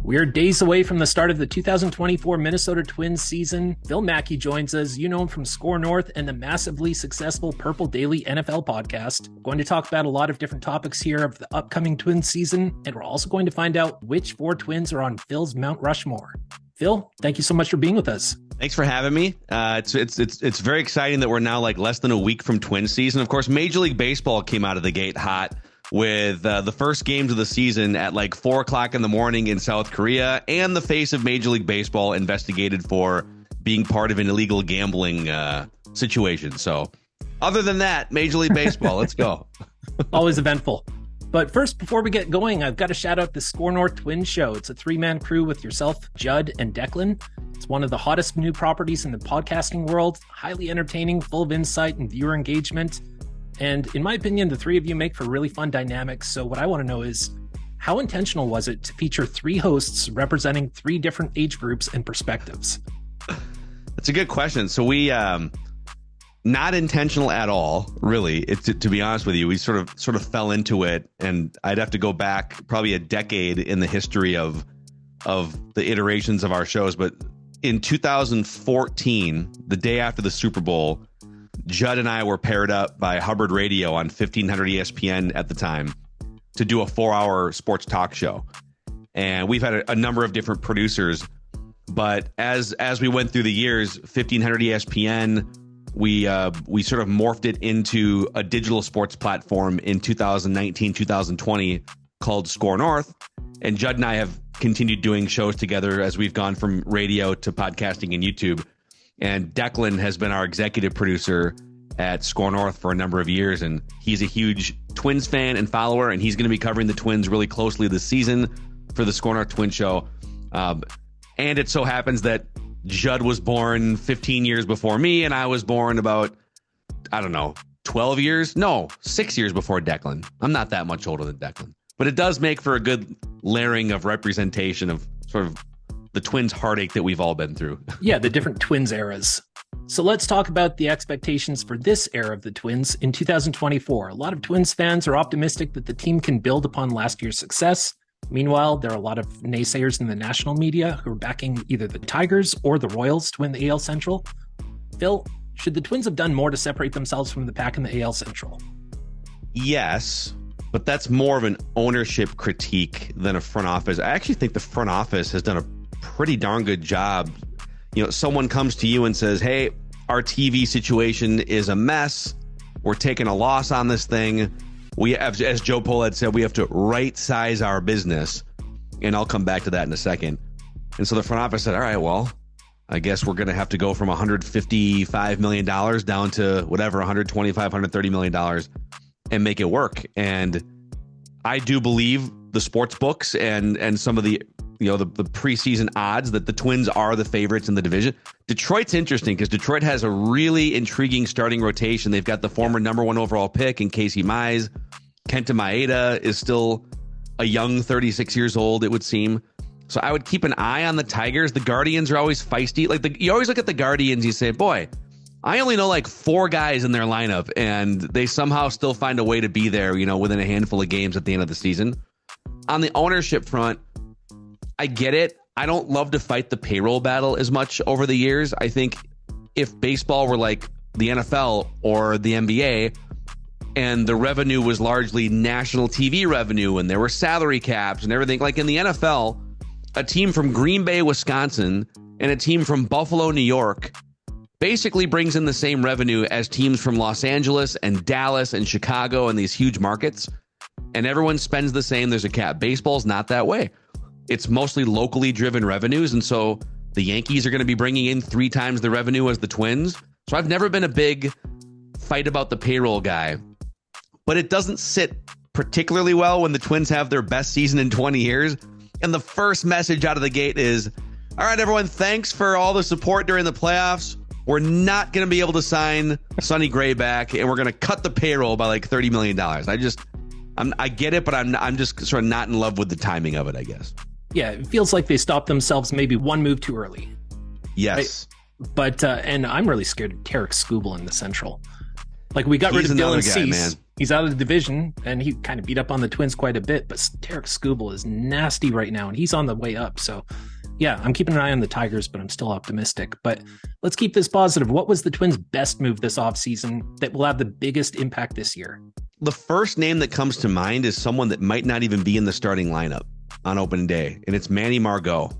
We're days away from the start of the 2024 Minnesota Twins season. Phil Mackey joins us. You know him from SKOR North and the massively successful Purple Daily NFL podcast. We're going to talk about a lot of different topics here of the upcoming Twins season, and we're also going to find out which 4 Twins are on Phil's Mount Rushmore. Phil, thank you so much for being with us. Thanks for having me. It's very exciting that we're now like less than a week from Twins season. Of course, Major League Baseball came out of the gate hot with the first games of the season at like 4 o'clock in the morning in South Korea, and the face of Major League Baseball investigated for being part of an illegal gambling situation. So other than that, Major League Baseball, let's go. Always eventful. But first, before we get going, I've got to shout out the SKOR North Twins show. It's a 3-man crew with yourself, Judd, and Declan. It's one of the hottest new properties in the podcasting world, highly entertaining, full of insight and viewer engagement. And in my opinion, the 3 of you make for really fun dynamics. So what I want to know is, how intentional was it to feature 3 hosts representing 3 different age groups and perspectives? That's a good question. So we, not intentional at all, really. To be honest with you, we sort of fell into it, and I'd have to go back probably a decade in the history of the iterations of our shows. But in 2014, the day after the Super Bowl, Judd and I were paired up by Hubbard Radio on 1500 ESPN at the time to do a 4-hour sports talk show. And we've had a number of different producers, but as we went through the years, 1500 ESPN, we sort of morphed it into a digital sports platform in 2019, 2020 called SKOR North. And Judd and I have continued doing shows together as we've gone from radio to podcasting and YouTube. And Declan has been our executive producer at SKOR North for a number of years, and he's a huge Twins fan and follower, and he's going to be covering the Twins really closely this season for the SKOR North Twins show. And it so happens that Judd was born 15 years before me, and I was born about, 12 years? No, 6 years before Declan. I'm not that much older than Declan. But it does make for a good layering of representation of sort of the Twins heartache that we've all been through. Yeah, the different Twins eras. So let's talk about the expectations for this era of the Twins in 2024. A lot of Twins fans are optimistic that the team can build upon last year's success. Meanwhile, there are a lot of naysayers in the national media who are backing either the Tigers or the Royals to win the AL Central. Phil, should the Twins have done more to separate themselves from the pack in the AL Central? Yes, but that's more of an ownership critique than a front office. I actually think the front office has done a pretty darn good job. You know, someone comes to you and says, hey, our TV situation is a mess. We're taking a loss on this thing. We have, as Joe Pola had said, we have to right size our business. And I'll come back to that in a second. And so the front office said, all right, well, I guess we're going to have to go from $155 million down to whatever, $125, $130 million and make it work. And I do believe the sports books and some of the preseason odds that the Twins are the favorites in the division. Detroit's interesting because Detroit has a really intriguing starting rotation. They've got the former number 1 overall pick in Casey Mize. Kenta Maeda is still a young 36 years old, it would seem. So I would keep an eye on the Tigers. The Guardians are always feisty. You always look at the Guardians, you say, boy, I only know like 4 guys in their lineup, and they somehow still find a way to be there, within a handful of games at the end of the season. On the ownership front, I get it. I don't love to fight the payroll battle as much over the years. I think if baseball were like the NFL or the NBA and the revenue was largely national TV revenue and there were salary caps and everything, like in the NFL, a team from Green Bay, Wisconsin and a team from Buffalo, New York basically brings in the same revenue as teams from Los Angeles and Dallas and Chicago and these huge markets. And everyone spends the same. There's a cap. Baseball's not that way. It's mostly locally driven revenues. And so the Yankees are going to be bringing in 3 times the revenue as the Twins. So I've never been a big fight about the payroll guy, but it doesn't sit particularly well when the Twins have their best season in 20 years. And the first message out of the gate is, all right, everyone, thanks for all the support during the playoffs. We're not going to be able to sign Sonny Gray back, and we're going to cut the payroll by like $30 million. I get it, but I'm just sort of not in love with the timing of it, I guess. Yeah, it feels like they stopped themselves maybe 1 move too early. Yes. Right? But, and I'm really scared of Tarek Skubal in the Central. Like, we got rid of another Dylan guy, Cease. man. He's out of the division, and he kind of beat up on the Twins quite a bit, but Tarek Skubal is nasty right now, and he's on the way up. So, yeah, I'm keeping an eye on the Tigers, but I'm still optimistic. But let's keep this positive. What was the Twins' best move this offseason that will have the biggest impact this year? The first name that comes to mind is someone that might not even be in the starting lineup on opening day, and it's Manny Margot.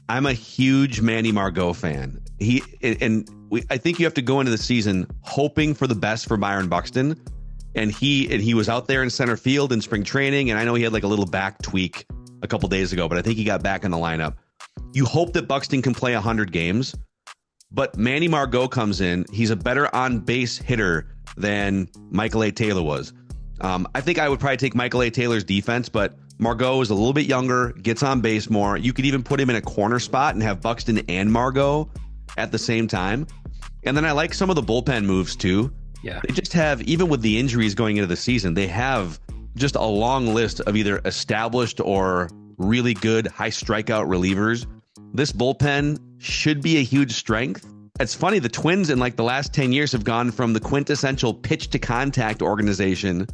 I'm a huge Manny Margot fan. I think you have to go into the season hoping for the best for Byron Buxton, and he was out there in center field in spring training, and I know he had like a little back tweak a couple days ago, but I think he got back in the lineup. You hope that Buxton can play 100 games, but Manny Margot comes in. He's a better on-base hitter than Michael A. Taylor was. I think I would probably take Michael A. Taylor's defense, but Margot is a little bit younger, gets on base more. You could even put him in a corner spot and have Buxton and Margot at the same time. And then I like some of the bullpen moves too. Yeah. They just have, even with the injuries going into the season, they have just a long list of either established or really good high strikeout relievers. This bullpen should be a huge strength. It's funny, the Twins in like the last 10 years have gone from the quintessential pitch to contact organization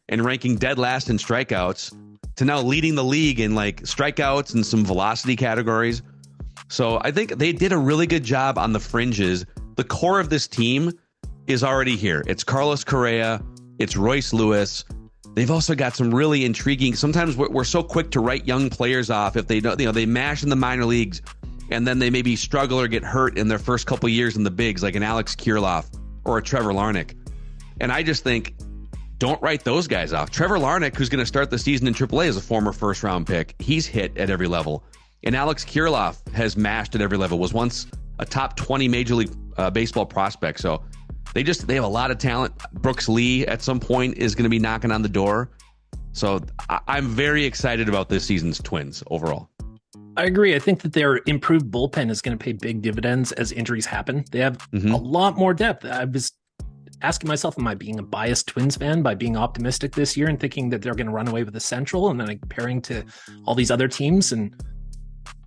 and ranking dead last in strikeouts to now leading the league in like strikeouts and some velocity categories. So I think they did a really good job on the fringes. The core of this team is already here. It's Carlos Correa. It's Royce Lewis. They've also got some really intriguing. Sometimes we're so quick to write young players off if they don't, they mash in the minor leagues and then they maybe struggle or get hurt in their first couple years in the bigs, like an Alex Kirilloff or a Trevor Larnach. And I just think, don't write those guys off. Trevor Larnach, who's going to start the season in AAA, is a former first-round pick. He's hit at every level. And Alex Kirilloff has mashed at every level, was once a top 20 Major League Baseball prospect. So they have a lot of talent. Brooks Lee at some point is going to be knocking on the door. So I'm very excited about this season's Twins overall. I agree. I think that their improved bullpen is going to pay big dividends as injuries happen. They have a lot more depth. I was asking myself, am I being a biased Twins fan by being optimistic this year and thinking that they're going to run away with the Central and then comparing to all these other teams? And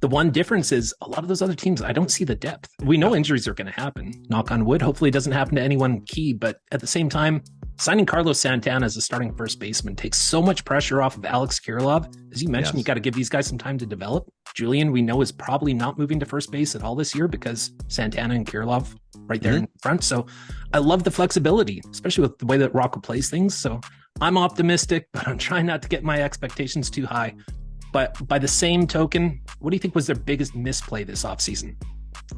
the one difference is a lot of those other teams, I don't see the depth. We know injuries are going to happen. Knock on wood. Hopefully it doesn't happen to anyone key. But at the same time, signing Carlos Santana as a starting first baseman takes so much pressure off of Alex Kirilloff. As you mentioned, you got to give these guys some time to develop. Julien, we know, is probably not moving to first base at all this year because Santana and Kirilloff right there in front. So I love the flexibility, especially with the way that Rocco plays things. So I'm optimistic, but I'm trying not to get my expectations too high. But by the same token, what do you think was their biggest misplay this offseason?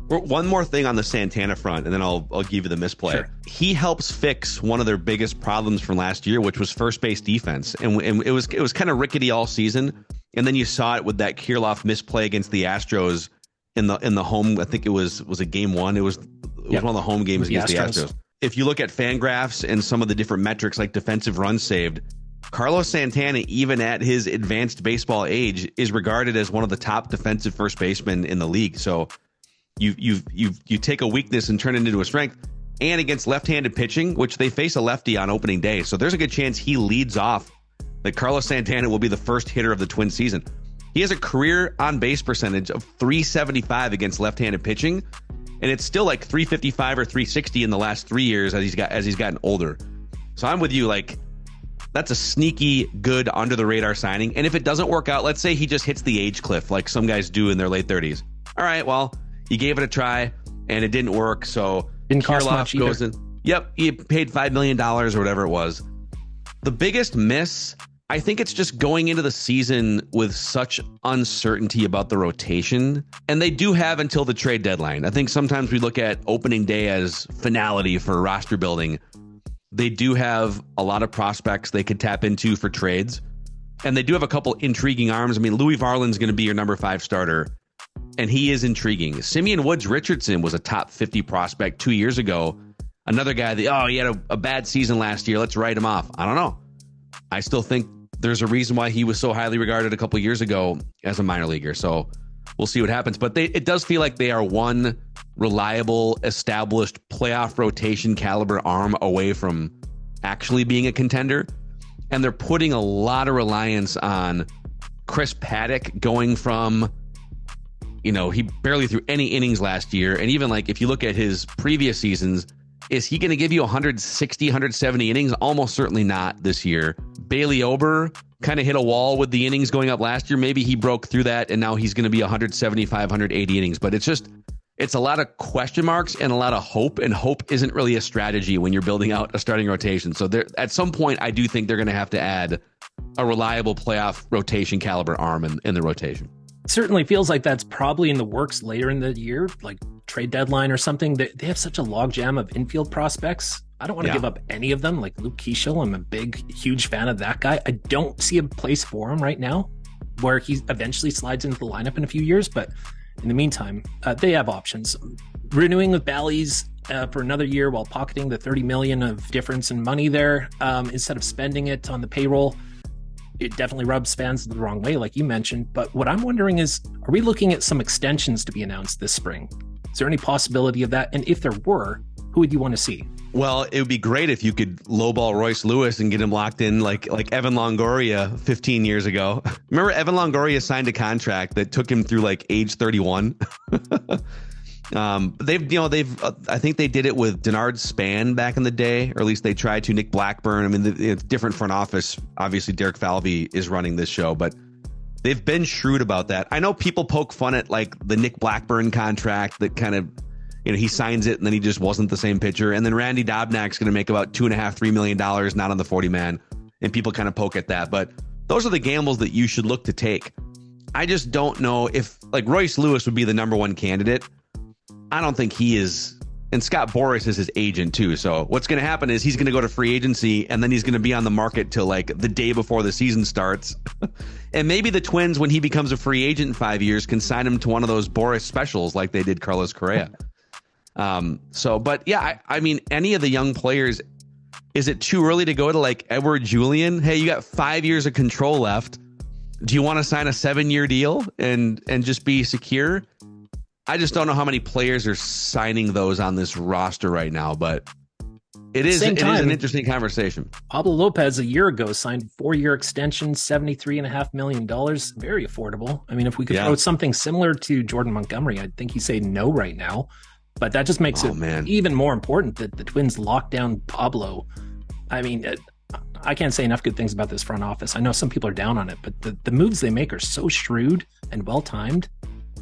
One more thing on the Santana front, and then I'll give you the misplay. Sure. He helps fix one of their biggest problems from last year, which was first base defense, and it was kind of rickety all season. And then you saw it with that Kirilloff misplay against the Astros in the home. I think it was a game one. It was one of the home games against the Astros. If you look at Fangraphs and some of the different metrics like defensive runs saved, Carlos Santana, even at his advanced baseball age, is regarded as one of the top defensive first basemen in the league. So you take a weakness and turn it into a strength. And against left-handed pitching, which they face a lefty on opening day, so there's a good chance he leads off. That Carlos Santana will be the first hitter of the Twins season. He has a career on-base percentage of .375 against left-handed pitching, and it's still like .355 or .360 in the last 3 years as he's gotten older. So I'm with you, like, that's a sneaky, good, under-the-radar signing. And if it doesn't work out, let's say he just hits the age cliff like some guys do in their late 30s. All right, well, you gave it a try, and it didn't work, so didn't cost much either. Goes in. Yep, he paid $5 million or whatever it was. The biggest miss, I think it's just going into the season with such uncertainty about the rotation. And they do have until the trade deadline. I think sometimes we look at opening day as finality for roster building. They do have a lot of prospects they could tap into for trades. And they do have a couple intriguing arms. I mean, Louie Varland's going to be your number 5 starter. And he is intriguing. Simeon Woods Richardson was a top 50 prospect 2 years ago. Another guy that, he had a bad season last year. Let's write him off. I don't know. I still think there's a reason why he was so highly regarded a couple years ago as a minor leaguer. So we'll see what happens. But it does feel like they are one reliable, established playoff rotation caliber arm away from actually being a contender. And they're putting a lot of reliance on Chris Paddack going from, he barely threw any innings last year. And even like if you look at his previous seasons, Is he going to give you 160, 170 innings? Almost certainly not this year. Bailey Ober kind of hit a wall with the innings going up last year. Maybe he broke through that, and now he's going to be 175, 180 innings. But it's a lot of question marks and a lot of hope, and hope isn't really a strategy when you're building out a starting rotation. So at some point, I do think they're going to have to add a reliable playoff rotation caliber arm in the rotation. Certainly feels like that's probably in the works later in the year, like trade deadline or something. They have such a logjam of infield prospects. I don't want to give up any of them. Like Luke Keaschall, I'm a huge fan of that guy. I don't see a place for him right now where he eventually slides into the lineup in a few years. But in the meantime, they have options. Renewing with Bally's for another year while pocketing the $30 million of difference in money there instead of spending it on the payroll. It definitely rubs fans the wrong way, like you mentioned. But what I'm wondering is, are we looking at some extensions to be announced this spring? Is there any possibility of that? And if there were, who would you want to see? Well, it would be great if you could lowball Royce Lewis and get him locked in like Evan Longoria 15 years ago. Remember, Evan Longoria signed a contract that took him through like age 31. I think they did it with Denard Span back in the day, or at least they tried to. Nick Blackburn. I mean, it's different front office. Obviously, Derek Falvey is running this show, but they've been shrewd about that. I know people poke fun at like the Nick Blackburn contract that kind of, he signs it and then he just wasn't the same pitcher. And then Randy Dobnak's going to make about $2.5–3 million, not on the 40 man. And people kind of poke at that. But those are the gambles that you should look to take. I just don't know if like Royce Lewis would be the number one candidate. I don't think he is. And Scott Boras is his agent too. So what's going to happen is he's going to go to free agency and then he's going to be on the market till like the day before the season starts. And maybe the Twins, when he becomes a free agent in 5 years, can sign him to one of those Boras specials like they did Carlos Correa. But yeah, I mean, any of the young players, is it too early to go to like Edouard Julien? Hey, you got 5 years of control left. Do you want to sign a 7-year deal and just be secure? I just don't know how many players are signing those on this roster right now, but it is an interesting conversation. Pablo Lopez a year ago signed a 4-year extension, $73.5 million. Very affordable. I mean, if we could throw something similar to Jordan Montgomery, I think he'd say no right now. But that just makes even more important that the Twins lock down Pablo. I mean, I can't say enough good things about this front office. I know some people are down on it, but the moves they make are so shrewd and well-timed.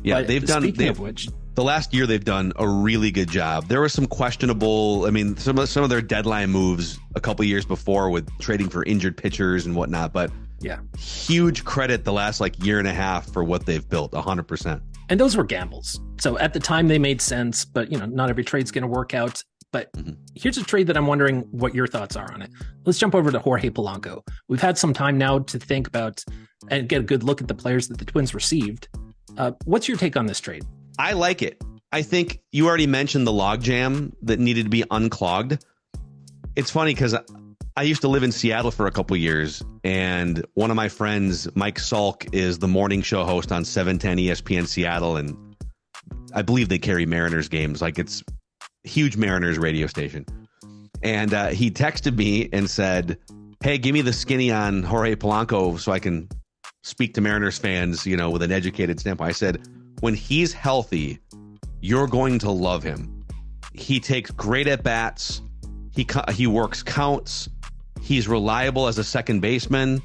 Yeah, the last year they've done a really good job. There was some questionable, I mean, some of their deadline moves a couple years before with trading for injured pitchers and whatnot, but huge credit the last like year and a half for what they've built, 100%. And those were gambles. So at the time they made sense, but not every trade's going to work out. But here's a trade that I'm wondering what your thoughts are on it. Let's jump over to Jorge Polanco. We've had some time now to think about and get a good look at the players that the Twins received. What's your take on this trade? I like it. I think you already mentioned the logjam that needed to be unclogged. It's funny because I used to live in Seattle for a couple years, and one of my friends, Mike Salk, is the morning show host on 710 ESPN Seattle, and I believe they carry Mariners games. Like, it's a huge Mariners radio station. And he texted me and said, hey, give me the skinny on Jorge Polanco so I can speak to Mariners fans, with an educated standpoint. I said, when he's healthy, you're going to love him. He takes great at bats. He works counts. He's reliable as a second baseman.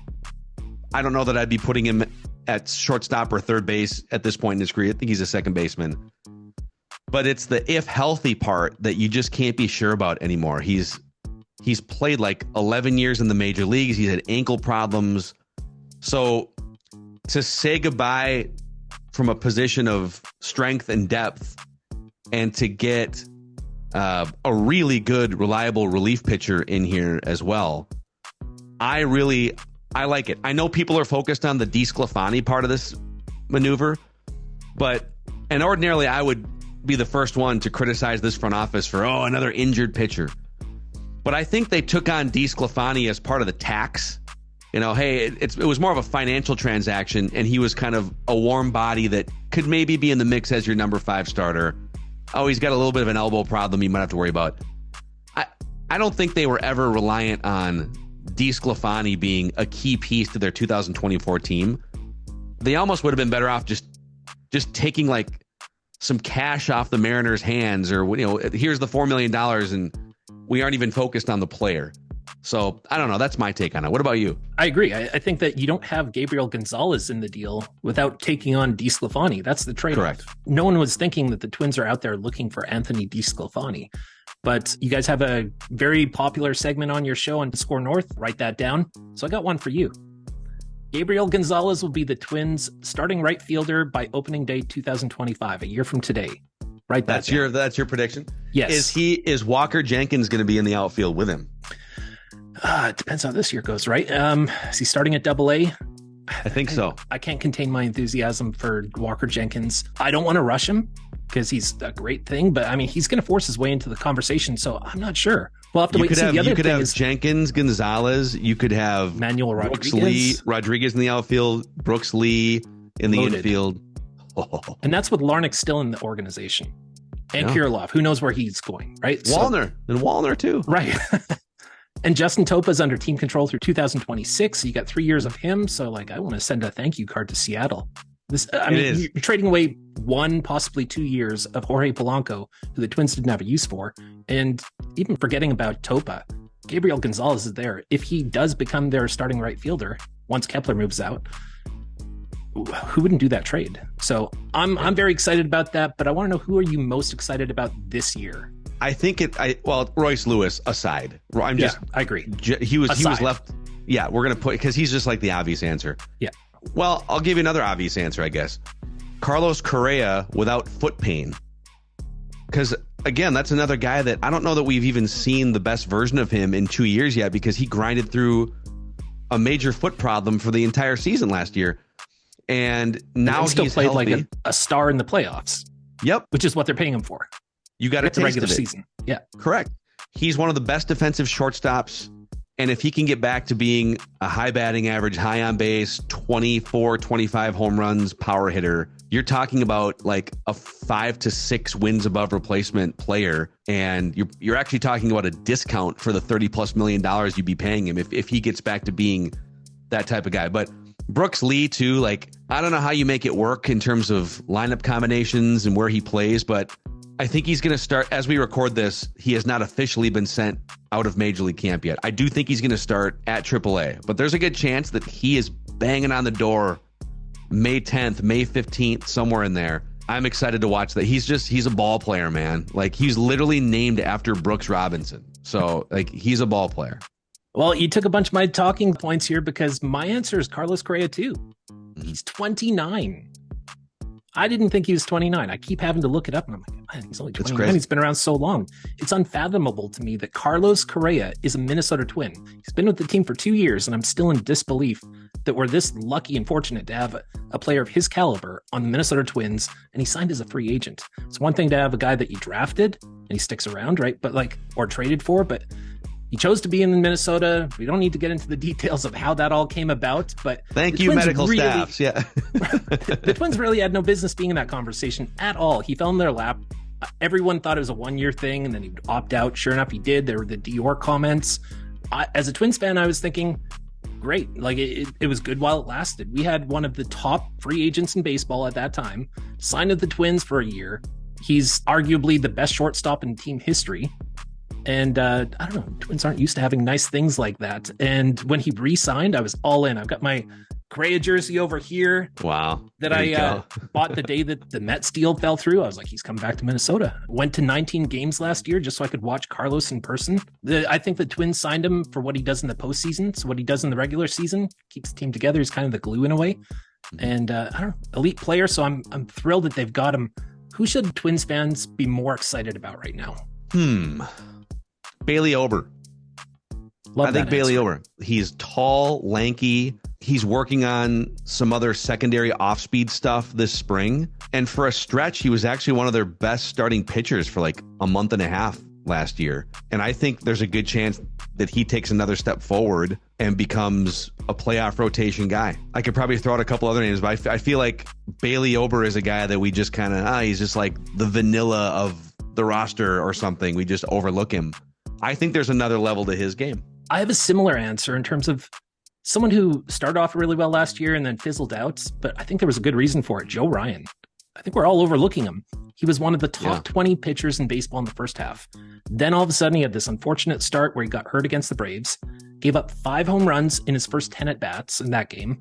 I don't know that I'd be putting him at shortstop or third base at this point in his career. I think he's a second baseman. But it's the if healthy part that you just can't be sure about anymore. He's played like 11 years in the major leagues. He's had ankle problems. So to say goodbye from a position of strength and depth and to get a really good, reliable relief pitcher in here as well, I like it. I know people are focused on the DeSclafani part of this maneuver, and ordinarily I would be the first one to criticize this front office for, another injured pitcher. But I think they took on DeSclafani as part of the tax. Hey, it was more of a financial transaction, and he was kind of a warm body that could maybe be in the mix as your number 5 starter. Oh, he's got a little bit of an elbow problem you might have to worry about. I don't think they were ever reliant on DeSclafani being a key piece to their 2024 team. They almost would have been better off just taking like some cash off the Mariners' hands, or here's the $4 million and we aren't even focused on the player. So I don't know. That's my take on it. What about you? I agree. I think that you don't have Gabriel Gonzalez in the deal without taking on DeSclafani. That's the trade-off. Correct. No one was thinking that the Twins are out there looking for Anthony DeSclafani. But you guys have a very popular segment on your show on SKOR North. Write that down. So I got one for you. Gabriel Gonzalez will be the Twins' starting right fielder by opening day 2025, a year from today. Write that down. That's your prediction? Yes. Is Walker Jenkins going to be in the outfield with him? It depends how this year goes, right? Is he starting at Double-A? I think so. I can't contain my enthusiasm for Walker Jenkins. I don't want to rush him because he's a great thing, but I mean, he's going to force his way into the conversation, so I'm not sure. We'll have to wait and see. You could have Jenkins, Gonzalez. You could have Manuel Rodriguez in the outfield, Brooks Lee in the infield. Oh. And that's with Larnach still in the organization. And Kirilloff, who knows where he's going, right? Wallner too. Right. And Justin Topa's under team control through 2026. So you got 3 years of him. So like, I want to send a thank you card to Seattle. You're trading away 1, possibly 2 years of Jorge Polanco, who the Twins didn't have a use for. And even forgetting about Topa, Gabriel Gonzalez is there. If he does become their starting right fielder, once Kepler moves out, who wouldn't do that trade? So I'm very excited about that, but I want to know, who are you most excited about this year? I think Royce Lewis aside. I agree. He was left. Yeah, we're going to put, because he's just like the obvious answer. Yeah. Well, I'll give you another obvious answer, I guess. Carlos Correa without foot pain. Because, again, that's another guy that I don't know that we've even seen the best version of him in 2 years yet, because he grinded through a major foot problem for the entire season last year. And now he's still played healthy. like a star in the playoffs. Yep. Which is what they're paying him for. You got to the regular season. Yeah. Correct. He's one of the best defensive shortstops. And if he can get back to being a high batting average, high on base, 24, 25 home runs, power hitter, you're talking about like a 5 to 6 wins above replacement player. And you're actually talking about a discount for the $30+ million you'd be paying him if he gets back to being that type of guy. But Brooks Lee too, like, I don't know how you make it work in terms of lineup combinations and where he plays, but I think he's going to start, as we record this, he has not officially been sent out of Major League Camp yet. I do think he's going to start at AAA, but there's a good chance that he is banging on the door May 10th, May 15th, somewhere in there. I'm excited to watch that. He's a ball player, man. Like, he's literally named after Brooks Robinson. So, like, he's a ball player. Well, you took a bunch of my talking points here, because my answer is Carlos Correa too. He's 29. I didn't think he was 29. I keep having to look it up, and I'm like, man, he's only 29. He's been around so long. It's unfathomable to me that Carlos Correa is a Minnesota Twin. He's been with the team for 2 years, and I'm still in disbelief that we're this lucky and fortunate to have a player of his caliber on the Minnesota Twins, and he signed as a free agent. It's one thing to have a guy that you drafted and he sticks around, right? But or traded for, but he chose to be in Minnesota. We don't need to get into the details of how that all came about, but thank you, medical staffs. Yeah. The Twins really had no business being in that conversation at all. He fell in their lap. Everyone thought it was a 1-year thing, and then he'd opt out. Sure enough, he did. There were the Dior comments. As a Twins fan, I was thinking, great. Like, it was good while it lasted. We had one of the top free agents in baseball at that time, signed with the Twins for a year. He's arguably the best shortstop in team history. And I don't know, Twins aren't used to having nice things like that. And when he re-signed, I was all in. I've got my Correa jersey over here. Wow. That I bought the day that the Mets deal fell through. I was like, he's coming back to Minnesota. Went to 19 games last year just so I could watch Carlos in person. I think the Twins signed him for what he does in the postseason. So what he does in the regular season keeps the team together. He's kind of the glue in a way. And I don't know, elite player. So I'm thrilled that they've got him. Who should Twins fans be more excited about right now? Bailey Ober. I think Bailey Ober. He's tall, lanky. He's working on some other secondary off-speed stuff this spring. And for a stretch, he was actually one of their best starting pitchers for like a month and a half last year. And I think there's a good chance that he takes another step forward and becomes a playoff rotation guy. I could probably throw out a couple other names, but I feel like Bailey Ober is a guy that we just kind of, he's just like the vanilla of the roster or something. We just overlook him. I think there's another level to his game. I have a similar answer in terms of someone who started off really well last year and then fizzled out, but I think there was a good reason for it. Joe Ryan. I think we're all overlooking him. He was one of the top 20 pitchers in baseball in the first half. Then all of a sudden he had this unfortunate start where he got hurt against the Braves, gave up 5 home runs in his first 10 at-bats in that game.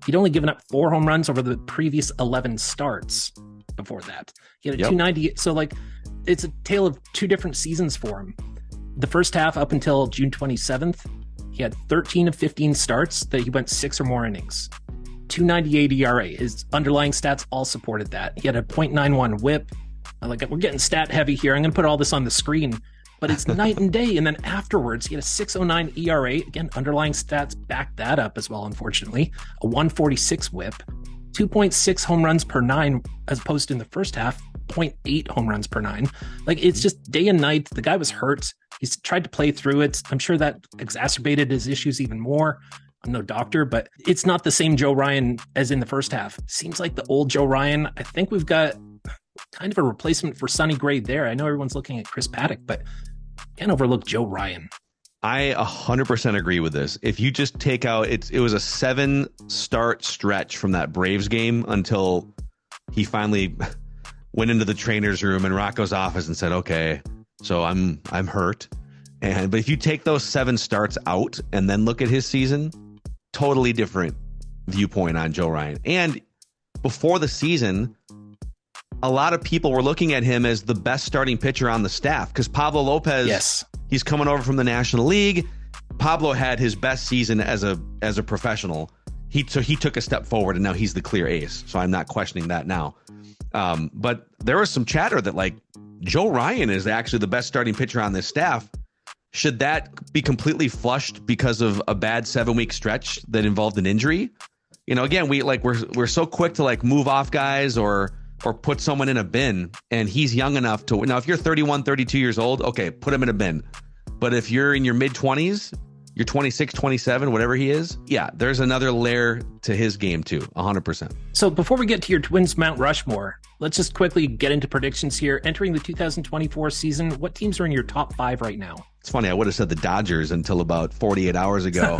He'd only given up 4 home runs over the previous 11 starts before that. He had a 298. So like, it's a tale of 2 different seasons for him. The first half up until June 27th, he had 13 of 15 starts that he went 6 or more innings. 298 ERA. His underlying stats all supported that. He had a .91 whip. Like, we're getting stat heavy here. I'm going to put all this on the screen, but it's night and day. And then afterwards, he had a 609 ERA. Again, underlying stats back that up as well, unfortunately. A 146 whip, 2.6 home runs per 9, as opposed to in the first half, 0.8 home runs per 9. Like, it's just day and night. The guy was hurt. He's tried to play through it. I'm sure that exacerbated his issues even more. I'm no doctor, but it's not the same Joe Ryan as in the first half. Seems like the old Joe Ryan. I think we've got kind of a replacement for Sonny Gray there. I know everyone's looking at Chris Paddack, but can't overlook Joe Ryan. I 100% agree with this. If you just take out, it was a 7-start stretch from that Braves game until he finally went into the trainer's room in Rocco's office and said, okay, so I'm hurt. But if you take those 7 starts out and then look at his season, totally different viewpoint on Joe Ryan. And before the season, a lot of people were looking at him as the best starting pitcher on the staff because Pablo Lopez, he's coming over from the National League. Pablo had his best season as a professional. He took a step forward and now he's the clear ace. So I'm not questioning that now. But there was some chatter that like Joe Ryan is actually the best starting pitcher on this staff. Should that be completely flushed because of a bad 7-week stretch that involved an injury? You know, again, we're so quick to like move off guys or put someone in a bin, and he's young enough to. Now, if you're 31, 32 years old, okay, put him in a bin. But if you're in your mid-20s, you're 26, 27, whatever he is, yeah, there's another layer to his game too, 100%. So before we get to your Twins Mount Rushmore, let's just quickly get into predictions here. Entering the 2024 season, what teams are in your top 5 right now? It's funny, I would have said the Dodgers until about 48 hours ago.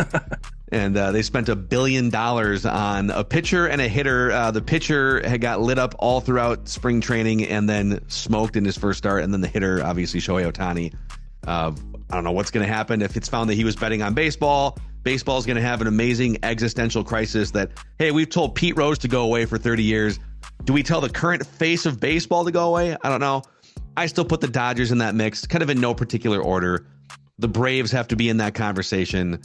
And they spent $1 billion on a pitcher and a hitter. The pitcher had got lit up all throughout spring training and then smoked in his first start. And then the hitter, obviously, Shohei Ohtani. I don't know what's going to happen if it's found that he was betting on baseball. Baseball is going to have an amazing existential crisis that, hey, we've told Pete Rose to go away for 30 years. Do we tell the current face of baseball to go away? I don't know. I still put the Dodgers in that mix, kind of in no particular order. The Braves have to be in that conversation.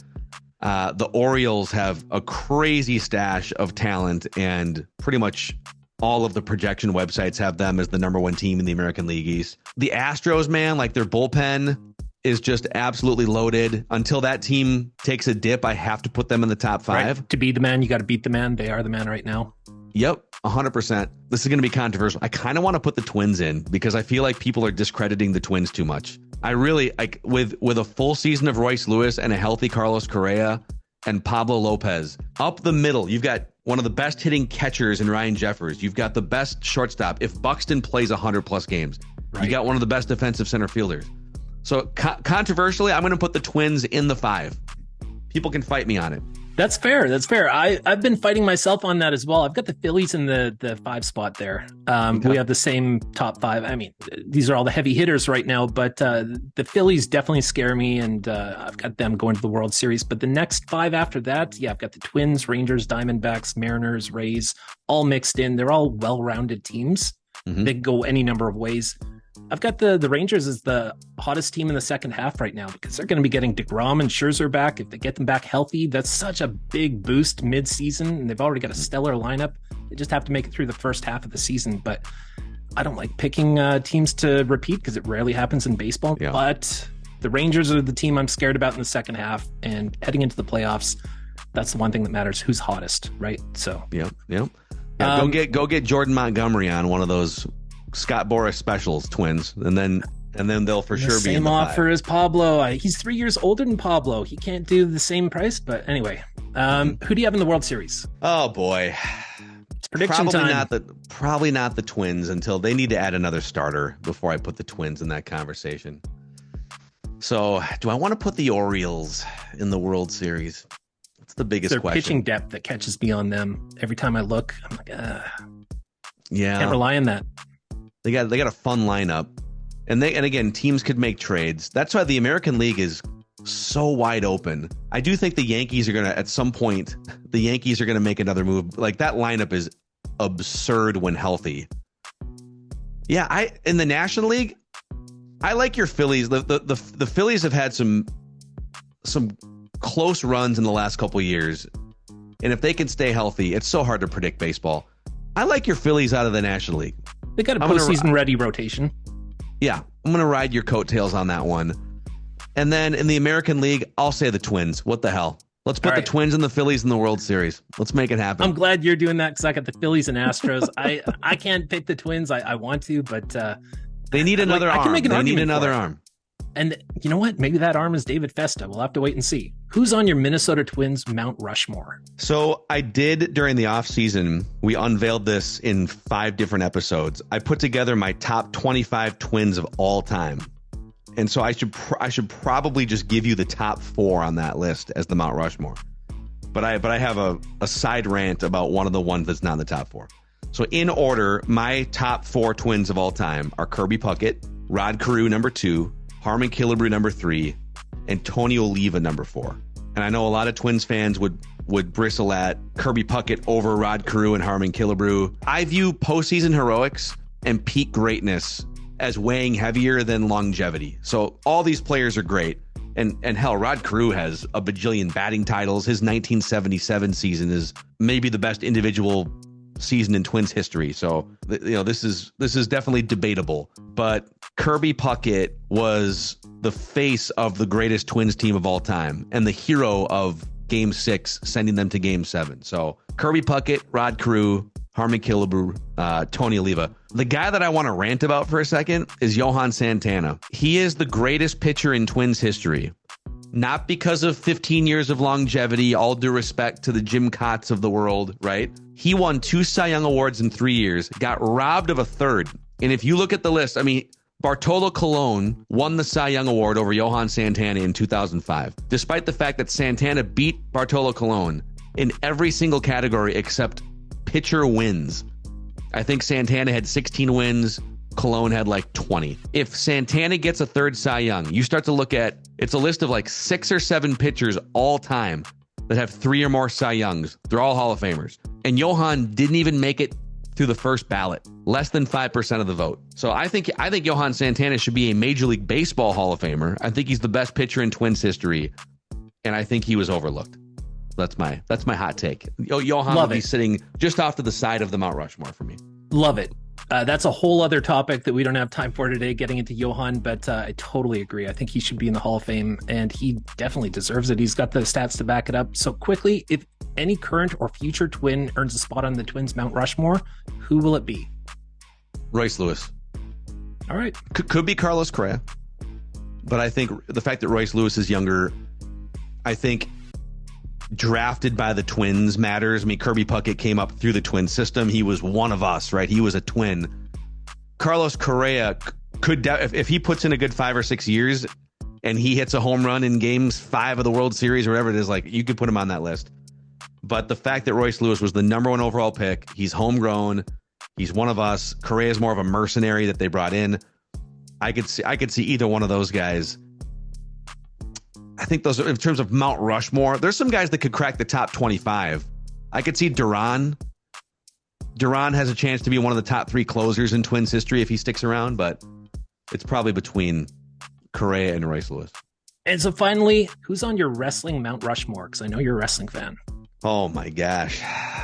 The Orioles have a crazy stash of talent, and pretty much all of the projection websites have them as the number 1 team in the American League East. The Astros, man, like their bullpen is just absolutely loaded. Until that team takes a dip, I have to put them in the top 5. Right. To be the man, you got to beat the man. They are the man right now. Yep, 100%. This is going to be controversial. I kind of want to put the Twins in because I feel like people are discrediting the Twins too much. I really like with a full season of Royce Lewis and a healthy Carlos Correa and Pablo Lopez up the middle. You've got one of the best hitting catchers in Ryan Jeffers. You've got the best shortstop. If Buxton plays 100+ games, right, you got one of the best defensive center fielders. So controversially, I'm going to put the Twins in the 5. People can fight me on it. That's fair. That's fair. I've been fighting myself on that as well. I've got the Phillies in the 5 spot there. Okay. We have the same top 5. I mean, these are all the heavy hitters right now, but the Phillies definitely scare me, and I've got them going to the World Series. But the next 5 after that, yeah, I've got the Twins, Rangers, Diamondbacks, Mariners, Rays, all mixed in. They're all well-rounded teams. Mm-hmm. They can go any number of ways. I've got the Rangers as the hottest team in the second half right now because they're going to be getting DeGrom and Scherzer back. If they get them back healthy, that's such a big boost mid-season, and they've already got a stellar lineup. They just have to make it through the first half of the season. But I don't like picking teams to repeat because it rarely happens in baseball. Yeah. But the Rangers are the team I'm scared about in the second half, and heading into the playoffs, that's the one thing that matters: who's hottest, right? So, yeah. Go get Jordan Montgomery on one of those Scott Boras specials, Twins, and then they'll for sure be in the 5. Same offer as Pablo. He's 3 years older than Pablo. He can't do the same price, but anyway. Who do you have in the World Series? Oh boy, it's prediction time. Probably not the Twins until they need to add another starter before I put the Twins in that conversation. So, do I want to put the Orioles in the World Series? That's the biggest question. Their pitching depth that catches me on them every time I look. I'm like, yeah, can't rely on that. They got a fun lineup, and again, teams could make trades. That's why the American League is so wide open. I do think the Yankees are gonna, at some point, make another move. Like, that lineup is absurd when healthy. Yeah, in the National League, I like your Phillies. The Phillies have had some close runs in the last couple of years, and if they can stay healthy, it's so hard to predict baseball. I like your Phillies out of the National League. They got a postseason ready rotation. Yeah, I'm going to ride your coattails on that one. And then in the American League, I'll say the Twins. What the hell? Let's put the Twins and the Phillies in the World Series. Let's make it happen. I'm glad you're doing that because I got the Phillies and Astros. I can't pick the Twins. I want to, but they need another arm. I can make an argument. They need another arm. And you know what? Maybe that arm is David Festa. We'll have to wait and see. Who's on your Minnesota Twins Mount Rushmore? So I did during the offseason. We unveiled this in 5 different episodes. I put together my top 25 Twins of all time. And so I should probably just give you the top 4 on that list as the Mount Rushmore. But I have a side rant about one of the ones that's not in the top 4. So in order, my top 4 Twins of all time are Kirby Puckett, Rod Carew number 2, Harmon Killebrew number 3, and Tony Oliva number 4. And I know a lot of Twins fans would bristle at Kirby Puckett over Rod Carew and Harmon Killebrew. I view postseason heroics and peak greatness as weighing heavier than longevity. So all these players are great. And hell, Rod Carew has a bajillion batting titles. His 1977 season is maybe the best individual season in Twins history. So, this is definitely debatable. But Kirby Puckett was the face of the greatest Twins team of all time and the hero of Game 6, sending them to Game 7. So Kirby Puckett, Rod Carew, Harmon Killebrew, Tony Oliva. The guy that I want to rant about for a second is Jhoan Santana. He is the greatest pitcher in Twins history. Not because of 15 years of longevity, all due respect to the Jim Kotts of the world, right? He won 2 Cy Young Awards in 3 years, got robbed of a third. And if you look at the list, I mean, Bartolo Colon won the Cy Young Award over Jhoan Santana in 2005, despite the fact that Santana beat Bartolo Colon in every single category except pitcher wins. I think Santana had 16 wins. Colon had like 20. If Santana gets a third Cy Young, you start to look at, it's a list of like 6 or 7 pitchers all time that have 3 or more Cy Youngs. They're all Hall of Famers. And Jhoan didn't even make it through the first ballot. Less than 5% of the vote. So I think Jhoan Santana should be a Major League Baseball Hall of Famer. I think he's the best pitcher in Twins history. And I think he was overlooked. That's my hot take. Jhoan will be sitting just off to the side of the Mount Rushmore for me. Love it. That's a whole other topic that we don't have time for today, getting into Jhoan, but I totally agree. I think he should be in the Hall of Fame, and he definitely deserves it. He's got the stats to back it up. So quickly, if any current or future Twin earns a spot on the Twins Mount Rushmore, who will it be? Royce Lewis. All right. Could be Carlos Correa, but I think the fact that Royce Lewis is younger, I think drafted by the Twins matters. I mean, Kirby Puckett came up through the Twin system. He was one of us, right? He was a Twin. Carlos Correa could, if he puts in a good 5 or 6 years and he hits a home run in games 5 of the World Series or whatever it is, like, you could put him on that list. But the fact that Royce Lewis was the number 1 overall pick, he's homegrown, he's one of us. Correa is more of a mercenary that they brought in. I could see either one of those guys. I think those, in terms of Mount Rushmore, there's some guys that could crack the top 25. I could see Durán. Durán has a chance to be one of the top 3 closers in Twins history if he sticks around, but it's probably between Correa and Royce Lewis. And so finally, who's on your wrestling Mount Rushmore? Because I know you're a wrestling fan. Oh my gosh,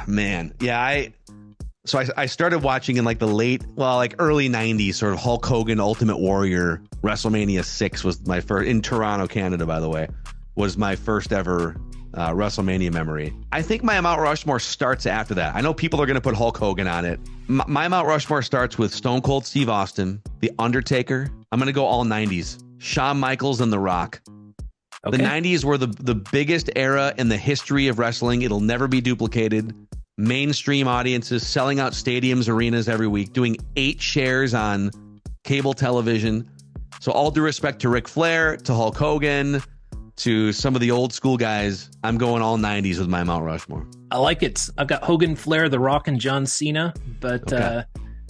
man. Yeah, I started watching in like early 90s, sort of Hulk Hogan Ultimate Warrior. WrestleMania 6 was my first, in Toronto, Canada, by the way, was my first ever WrestleMania memory. I think my Mount Rushmore starts after that. I know people are going to put Hulk Hogan on it. My Mount Rushmore starts with Stone Cold Steve Austin, The Undertaker. I'm going to go all 90s. Shawn Michaels and The Rock. Okay. The 90s were the biggest era in the history of wrestling. It'll never be duplicated. Mainstream audiences selling out stadiums, arenas every week, doing 8 shares on cable television. So all due respect to Ric Flair, to Hulk Hogan, to some of the old school guys, I'm going all 90s with my Mount Rushmore. I like it. I've got Hogan, Flair, The Rock, and John Cena, but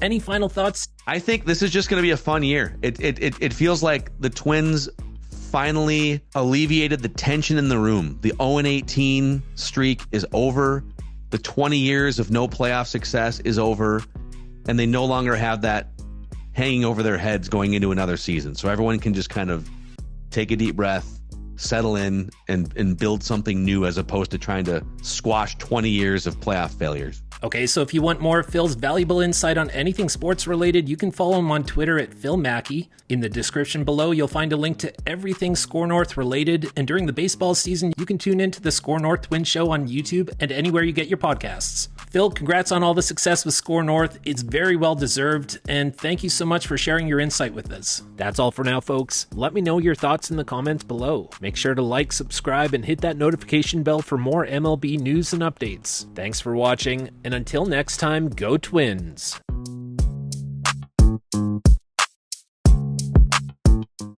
Any final thoughts? I think this is just going to be a fun year. It feels like the Twins finally alleviated the tension in the room. The 0-18 streak is over. The 20 years of no playoff success is over. And they no longer have that hanging over their heads going into another season. So everyone can just kind of take a deep breath, settle in, and build something new as opposed to trying to squash 20 years of playoff failures. Okay, so if you want more of Phil's valuable insight on anything sports related, you can follow him on Twitter at Phil Mackey. In the description below, you'll find a link to everything SKOR North related. And during the baseball season, you can tune into the SKOR North Twins show on YouTube and anywhere you get your podcasts. Phil, congrats on all the success with SKOR North. It's very well deserved. And thank you so much for sharing your insight with us. That's all for now, folks. Let me know your thoughts in the comments below. Make sure to like, subscribe, and hit that notification bell for more MLB news and updates. Thanks for watching. And until next time, go Twins!